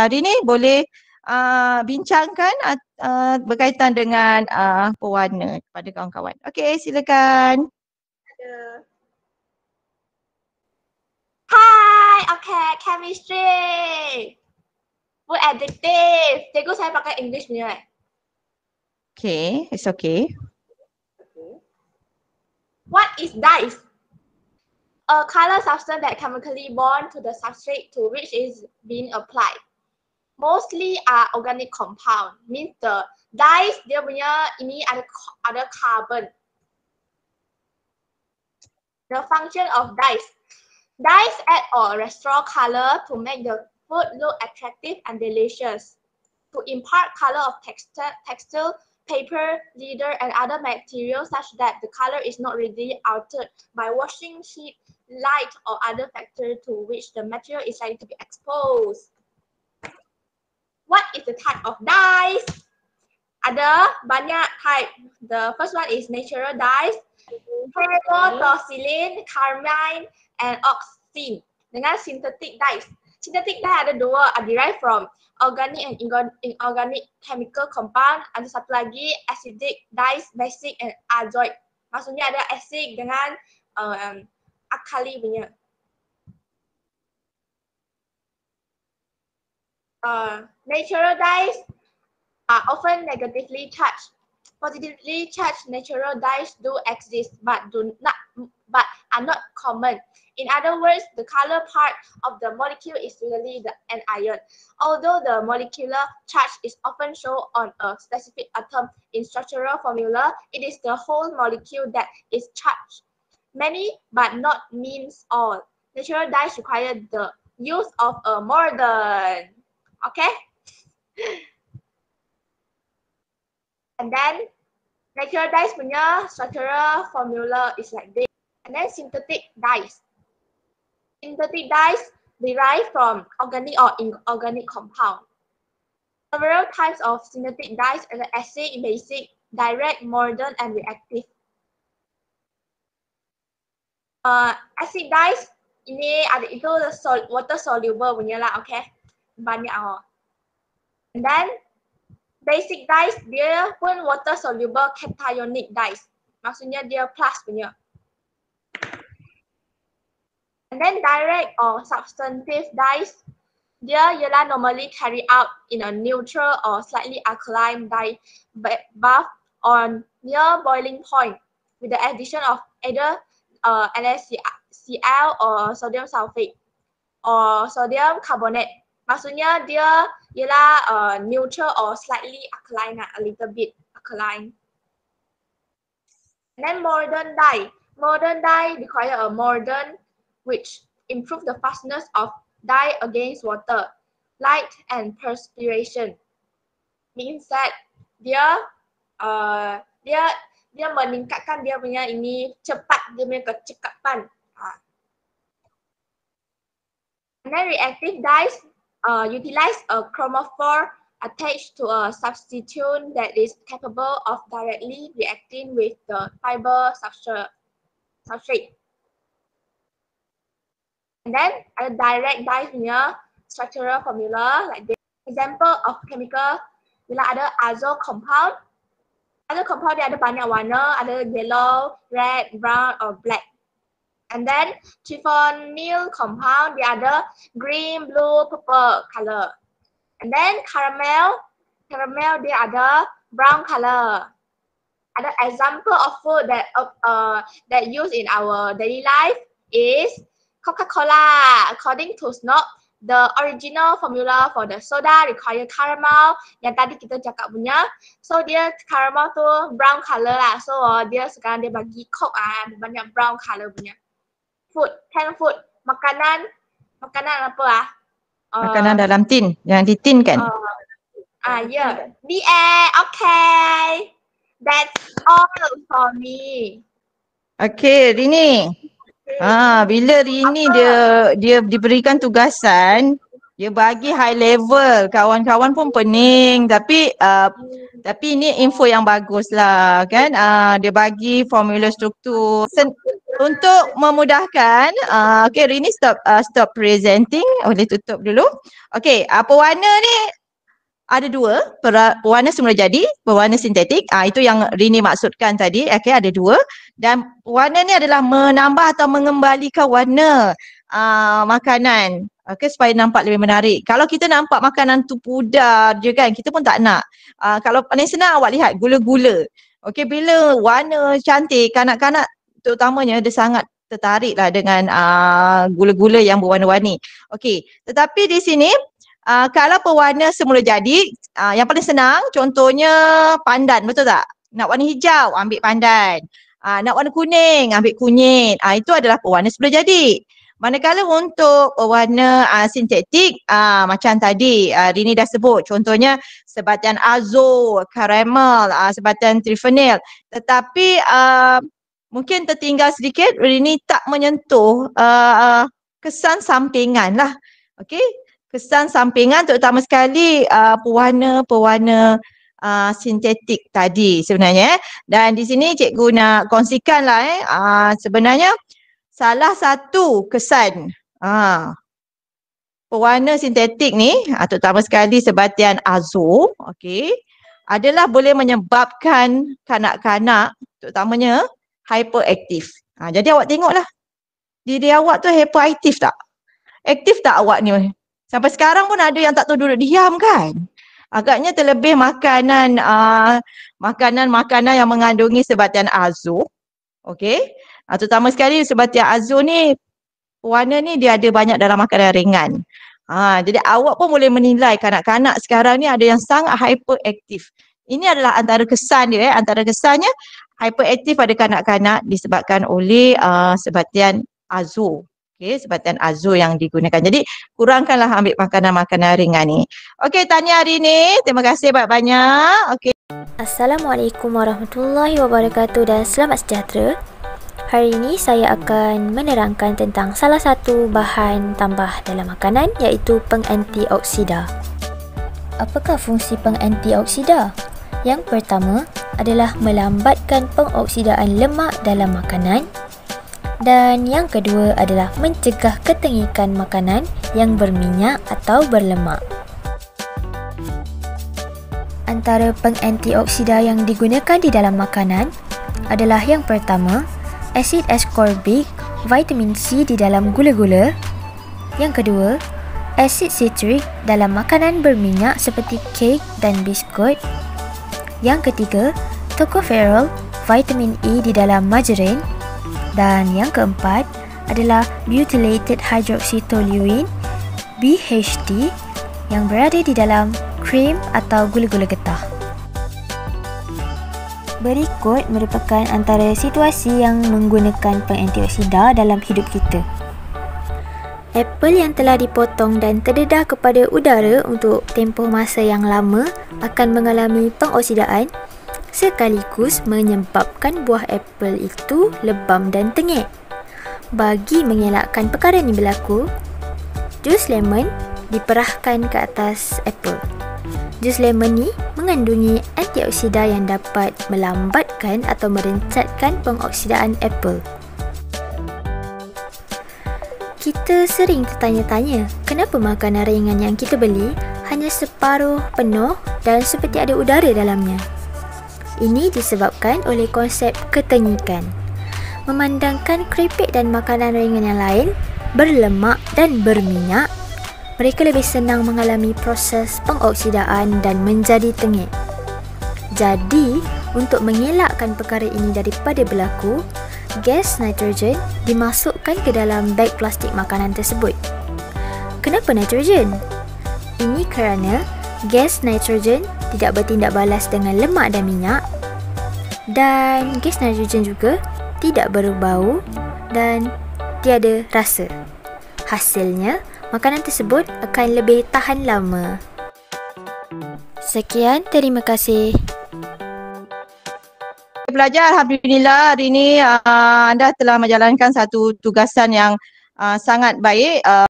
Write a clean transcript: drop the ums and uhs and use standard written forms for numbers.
Rini boleh bincangkan berkaitan dengan pewarna kepada kawan-kawan. Okey, silakan. Hai, okay, chemistry. Food additive. Cikgu saya pakai English punya. Okay, it's okay. What is dyes? A color substance that chemically bond to the substrate to which is being applied. Mostly are organic compound. Means the dyes dia punya ini ada carbon. The function of dyes. Dyes add or restore color to make the food look attractive and delicious. To impart color of textile, paper, leather, and other materials such that the color is not readily altered by washing, heat, light, or other factor to which the material is likely to be exposed. What is the type of dyes? Ada banyak type. The first one is natural dyes, peroxylene, carmine, and oxine. Dengan synthetic dyes. Synthetic dye ada dua, derived from organic and inorganic chemical compound. Ada satu lagi acidic dyes, basic and azoic. Maksudnya ada acid dengan alkali punya. Natural dyes are often negatively charged. Positively charged natural dyes do exist, but are not common. In other words, the color part of the molecule is usually the anion. Although the molecular charge is often shown on a specific atom in structural formula, it is the whole molecule that is charged. Many, but not means all. Natural dyes require the use of a mordant. Okay? And then natural dyes punya structural formula is like this. And then synthetic dyes. Synthetic dyes derive from organic or inorganic compound. Several types of synthetic dyes are acid, basic, direct, mordant, and reactive. Acid dyes ini ada itu water soluble punya lah, okay? Banyak And then basic dyes dia pun water soluble cationic dyes. Maksudnya dia plus punya. And then direct or substantive dyes dia ialah normally carried out in a neutral or slightly alkaline dye bath on near boiling point with the addition of either NaCl or sodium sulfate or sodium carbonate. Maksudnya dia ialah neutral or slightly alkaline, a little bit alkaline. And then mordant dye. Mordant dye require a mordant which improve the fastness of dye against water, light, and perspiration. Means that dia meningkatkan dia punya ini cepat, dia punya kecekapan. And then reactive dyes utilize a chromophore attached to a substituent that is capable of directly reacting with the fiber substrate. And then a direct dye punya structural formula like this. Example of chemical bila ada azo compound. Azo compound dia ada banyak warna, ada yellow, red, brown, or black. And then triphonyl compound dia ada green, blue, purple color. And then caramel dia ada brown color. Ada example of food that used in our daily life is Coca-Cola. According to Snoop, the original formula for the soda require caramel. Yang tadi kita cakap punya, so dia caramel tu brown color lah. So dia sekarang dia bagi Coke banyak brown color punya. Food, canned food, makanan apa Makanan dalam tin, yang ditinkan. Yeah. The end. Okay. That's all for me. Okay, Rini. Bila Rini dia diberikan tugasan, dia bagi high level, kawan-kawan pun pening, tapi ini info yang bagus lah kan. Dia bagi formula struktur untuk memudahkan, okay, Rini stop presenting, boleh tutup dulu. Okay, pewarna ni ada dua, pewarna semula jadi, pewarna sintetik. Itu yang Rini maksudkan tadi. Okay, ada dua. Dan pewarna ni adalah menambah atau mengembalikan warna makanan. Okay, supaya nampak lebih menarik. Kalau kita nampak makanan tu pudar je kan, kita pun tak nak. Kalau paling senang awak lihat gula-gula. Okay, bila warna cantik, kanak-kanak terutamanya dia sangat tertarik lah dengan gula-gula yang berwarna-warni. Okay, tetapi di sini kalau pewarna semula jadi, yang paling senang contohnya pandan, betul tak? Nak warna hijau, ambil pandan. Nak warna kuning, ambil kunyit. Itu adalah pewarna semula jadi. Manakala untuk pewarna sintetik, macam tadi Rini dah sebut, contohnya sebatian azo, karamel, sebatian triphenyl. Tetapi mungkin tertinggal sedikit, Rini tak menyentuh kesan sampingan lah. Okay? Kesan sampingan terutama sekali pewarna-pewarna sintetik tadi sebenarnya. Dan di sini cikgu nak kongsikan lah sebenarnya salah satu kesan pewarna sintetik ni, terutama sekali sebatian azo, okay, adalah boleh menyebabkan kanak-kanak terutamanya hyperaktif. Jadi awak tengoklah, diri awak tu hyperaktif tak? Aktif tak awak ni? Sampai sekarang pun ada yang tak tahu duduk diam kan? Agaknya terlebih makanan yang mengandungi sebatian azo. Okey. Terutama sekali sebatian azo ni, warna ni dia ada banyak dalam makanan ringan. Jadi awak pun boleh menilai kanak-kanak sekarang ni ada yang sangat hyperaktif. Ini adalah antara kesan dia. Antara kesannya hyperaktif pada kanak-kanak disebabkan oleh sebatian azo. Okay, sebatian azo yang digunakan. Jadi kurangkanlah ambil makanan-makanan ringan ni. Okey, tahniah hari ni. Terima kasih banyak-banyak. Okey. Assalamualaikum warahmatullahi wabarakatuh dan selamat sejahtera. Hari ini saya akan menerangkan tentang salah satu bahan tambah dalam makanan iaitu pengantioksida. Apakah fungsi pengantioksida? Yang pertama adalah melambatkan pengoksidaan lemak dalam makanan. Dan yang kedua adalah mencegah ketengikan makanan yang berminyak atau berlemak. Antara pengantioksida yang digunakan di dalam makanan adalah yang pertama, asid ascorbic, vitamin C di dalam gula-gula. Yang kedua, asid citrik dalam makanan berminyak seperti kek dan biskut. Yang ketiga, tocopherol, vitamin E di dalam margarin. Dan yang keempat adalah butylated hydroxytoluene, BHT, yang berada di dalam krim atau gula-gula getah. Berikut merupakan antara situasi yang menggunakan pengantioksida dalam hidup kita. Apel yang telah dipotong dan terdedah kepada udara untuk tempoh masa yang lama akan mengalami pengoksidaan sekaligus menyebabkan buah apel itu lebam dan tengik. Bagi mengelakkan perkara ini berlaku, jus lemon diperahkan ke atas apel. Jus lemon ni mengandungi antioksida yang dapat melambatkan atau merencatkan pengoksidaan apel. Kita sering tertanya-tanya, kenapa makanan ringan yang kita beli hanya separuh penuh dan seperti ada udara dalamnya? Ini disebabkan oleh konsep ketengikan. Memandangkan keripik dan makanan ringan yang lain berlemak dan berminyak, mereka lebih senang mengalami proses pengoksidaan dan menjadi tengik. Jadi, untuk mengelakkan perkara ini daripada berlaku, gas nitrogen dimasukkan ke dalam beg plastik makanan tersebut. Kenapa nitrogen? Ini kerana gas nitrogen tidak bertindak balas dengan lemak dan minyak, dan gas nitrogen juga tidak berbau dan tiada rasa. Hasilnya, makanan tersebut akan lebih tahan lama. Sekian, terima kasih. Pelajar, alhamdulillah hari ini anda telah menjalankan satu tugasan yang sangat baik.